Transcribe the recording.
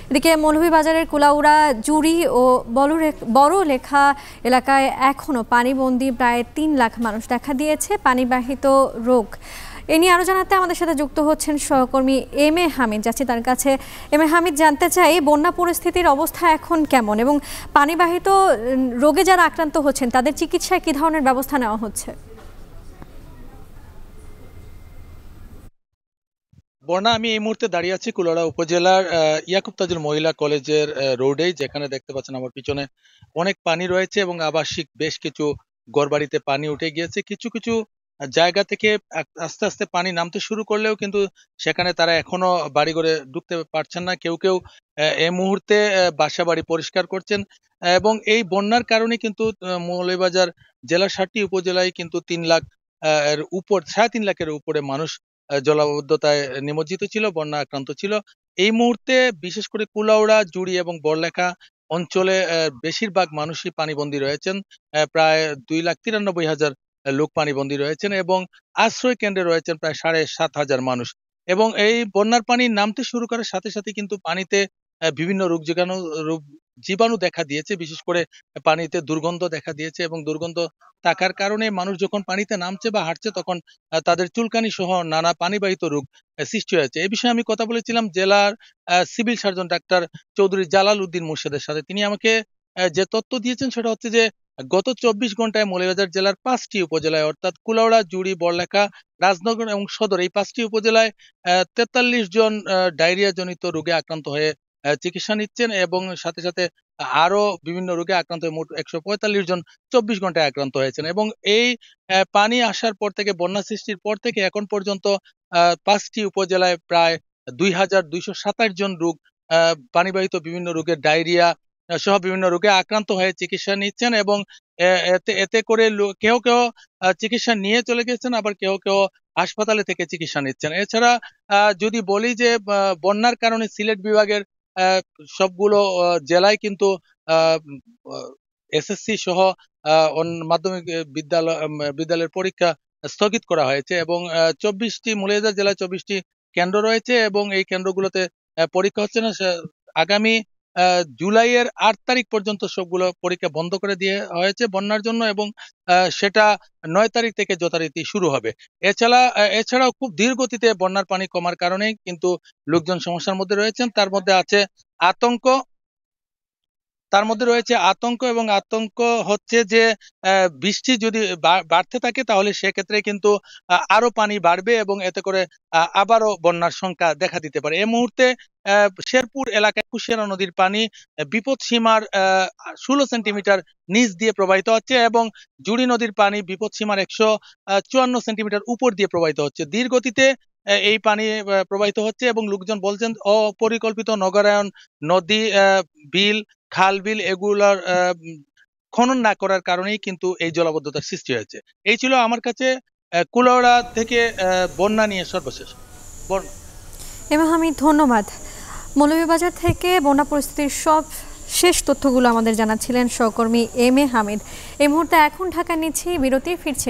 এদিকে মৌলভীবাজারের কুলাউড়া জুড়ি ও বড়লেখা এলাকায় এখনও পানিবন্দী প্রায় ৩ লাখ মানুষ। দেখা দিয়েছে পানিবাহিত রোগ। এ নিয়ে আরও জানাতে আমাদের সাথে যুক্ত হচ্ছেন সহকর্মী এম এ হামিদ। যাচ্ছি তার কাছে। এম এ হামিদ, জানতে চাই বন্যা পরিস্থিতির অবস্থা এখন কেমন এবং পানিবাহিত রোগে যারা আক্রান্ত হচ্ছেন তাদের চিকিৎসায় কী ধরনের ব্যবস্থা নেওয়া হচ্ছে? বর্ণা, আমি এই মুহূর্তে দাঁড়িয়ে আছি কুলাউড়া উপজেলার ইয়াকুব তাজুল মহিলা কলেজের রোডে, যেখানে দেখতে পাচ্ছেন আমার পিছনে অনেক পানি রয়েছে এবং আবাসিক বেশ কিছু ঘরবাড়িতে পানি উঠে গিয়েছে। কিছু কিছু জায়গা থেকে আস্তে আস্তে পানি নামতে শুরু করলেও কিন্তু সেখানে তারা এখনো বাড়িঘরে ঢুকতে পারছেন না। কেউ কেউ এই মুহূর্তে বাসা বাড়ি পরিষ্কার করছেন এবং এই বন্যার কারণে কিন্তু মৌলভীবাজার জেলার 7টি উপজেলায় কিন্তু 3 লাখ এর উপর 3.5 লাখের উপরে মানুষ জলাবদ্ধতায় নিমজ্জিত ছিল, বন্যা আক্রান্ত ছিল। এই মুহূর্তে বিশেষ করে কুলাউড়া, জুড়ি এবং বড়লেখা অঞ্চলে বেশিরভাগ মানুষই পানিবন্দী রয়েছেন। প্রায় 2,93,000 লোক পানিবন্দী রয়েছেন এবং আশ্রয় কেন্দ্রে রয়েছেন প্রায় 7,500 মানুষ। এবং এই বন্যার পানি নামতে শুরু করার সাথে সাথে কিন্তু পানিতে বিভিন্ন রোগ জীবাণু দেখা দিয়েছে। বিশেষ করে পানিতে দুর্গন্ধ দেখা দিয়েছে এবং দুর্গন্ধ থাকার কারণে মানুষ যখন পানিতে নামছে বা হাঁটছে তখন তাদের চুলকানি সহ নানা পানিবাহিত রোগ সৃষ্টি হয়েছে। এই বিষয়ে আমি কথা বলেছিলাম জেলার civil surgeon doctor Chowdhury Jalal Uddin মুর্শেদের সাথে। তিনি আমাকে যে তথ্য দিয়েছেন সেটা হচ্ছে যে গত 24 ঘন্টায় মৌলভীবাজার জেলার 5টি উপজেলায় অর্থাৎ কুলাউড়া, জুড়ি, বড়লেখা, রাজনগর এবং সদর এই 5টি উপজেলায় 43 জন ডায়রিয়া জনিত রোগে আক্রান্ত হয়ে চিকিৎসা নিচ্ছেন এবং সাথে সাথে আরো বিভিন্ন রোগে আক্রান্ত হয়ে মোট 145 জন 24 ঘন্টায় আক্রান্ত হয়েছেন। এবং এই পানি আসার পর থেকে, বন্যা সৃষ্টির পর থেকে এখন পর্যন্ত 5টি উপজেলায় প্রায় 2,227 জন রোগ পানিবাহিত বিভিন্ন রোগের ডায়রিয়া সহ বিভিন্ন রোগে আক্রান্ত হয়ে চিকিৎসা নিচ্ছেন এবং এতে এতে করে কেউ কেউ চিকিৎসা নিয়ে চলে গেছেন, আবার কেউ কেউ হাসপাতালে থেকে চিকিৎসা নিচ্ছেন। এছাড়া যদি বলি যে বন্যার কারণে সিলেট বিভাগের সবগুলো জেলায় কিন্তু এসএসসি সহ মাধ্যমিক বিদ্যালয়ের পরীক্ষা স্থগিত করা হয়েছে এবং 24টি মৌলভীবাজার জেলায় 24টি কেন্দ্র রয়েছে এবং এই কেন্দ্রগুলোতে পরীক্ষা হচ্ছে না। আগামী জুলাইয়ের 8 তারিখ পর্যন্ত সবগুলো পরীক্ষা বন্ধ করে দিয়ে হয়েছে বন্যার জন্য এবং সেটা 9 তারিখ থেকে যথারীতি শুরু হবে। এছাড়াও খুব ধীর গতিতে বন্যার পানি কমার কারণে কিন্তু লোকজন সমস্যার মধ্যে রয়েছেন। তার মধ্যে রয়েছে আতঙ্ক এবং আতঙ্ক হচ্ছে যে বৃষ্টি যদি বাড়তে থাকে তাহলে সেক্ষেত্রে কিন্তু আরো পানি বাড়বে এবং এতে করে আবারও বন্যার সংখ্যা দেখা দিতে পারে। এই মুহূর্তে শেরপুর এলাকায় কুশিয়ারা নদীর পানি বিপদ সীমার 16 সেন্টিমিটার নিচ দিয়ে প্রবাহিত হচ্ছে এবং জুড়ি নদীর পানি বিপদ সীমার 154 সেন্টিমিটার উপর দিয়ে প্রবাহিত হচ্ছে। ধীর গতিতে এই পানি প্রবাহিত হচ্ছে এবং লোকজন বলছেন অপরিকল্পিত নগরায়ন, নদী, বিল, খাল বিল এগুলার খনন না করার কারণেই কিন্তু এই জলাবদ্ধতার সৃষ্টি হয়েছে। এই ছিল আমার কাছে কুলাউড়া থেকে বন্যা নিয়ে সর্বশেষ। এম এ হামিদ, ধন্যবাদ। মৌলভীবাজার থেকে বন্যা পরিস্থিতির সব শেষ তথ্যগুলো আমাদের জানাচ্ছিলেন সহকর্মী এম এ হামিদ। এই মুহূর্তে এখন ঢাকা নিচ্ছি বিরতি, ফিরছে।